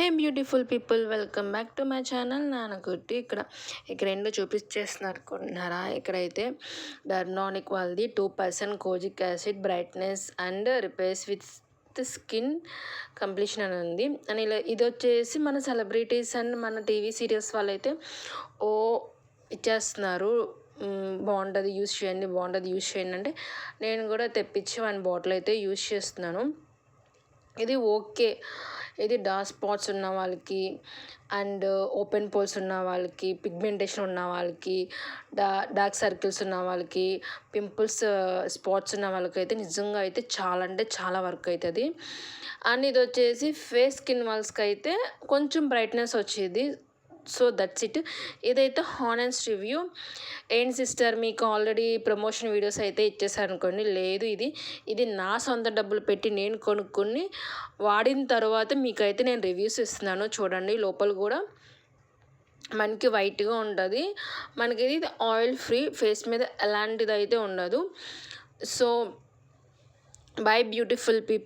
Hey beautiful people, welcome back to my channel నాన్నకుట్టి. ఇక్కడ ఏంటో చూపించేస్తున్నారా? ఇక్కడైతే డర్నానిక్ వాళ్ళది 2% kojic acid brightness and repairs with skin complexion అని ఉంది. అని ఇలా ఇది వచ్చేసి మన సెలబ్రిటీస్ అండ్ మన టీవీ సీరియల్స్ వాళ్ళైతే ఓ ఇచ్చేస్తున్నారు. బాగుంటుంది యూస్ చేయండి, బాగుంటుంది యూస్ చేయండి అంటే నేను కూడా తెప్పించి 1 బాటిల్ అయితే యూస్ చేస్తున్నాను. ఇది ఓకే. ఇది డార్క్ స్పాట్స్ ఉన్న వాళ్ళకి అండ్ ఓపెన్ పోల్స్ ఉన్న వాళ్ళకి, పిగ్మెంటేషన్ ఉన్న వాళ్ళకి, డార్క్ సర్కిల్స్ ఉన్న వాళ్ళకి, పింపుల్స్ స్పాట్స్ ఉన్న వాళ్ళకి అయితే నిజంగా అయితే చాలా అంటే చాలా వర్క్ అవుతుంది. అండ్ ఇది వచ్చేసి ఫేస్ స్కిన్ వాళ్ళకి అయితే కొంచెం బ్రైట్నెస్ వచ్చేది. So that's it. ఇదైతే హానెస్ట్ రివ్యూ. ఏంటి సిస్టర్, మీకు ఆల్రెడీ ప్రమోషన్ వీడియోస్ అయితే ఇచ్చేసారు అనుకోండి. లేదు, ఇది నా సొంత డబ్బులు పెట్టి నేను కొనుక్కొని వాడిన తర్వాత మీకైతే నేను రివ్యూస్ ఇస్తున్నాను. చూడండి, లోపల కూడా మనకి వైట్గా ఉంటుంది. మనకి ఇది ఆయిల్ ఫ్రీ, ఫేస్ మీద ఎలాంటిది అయితే ఉండదు. So by beautiful people.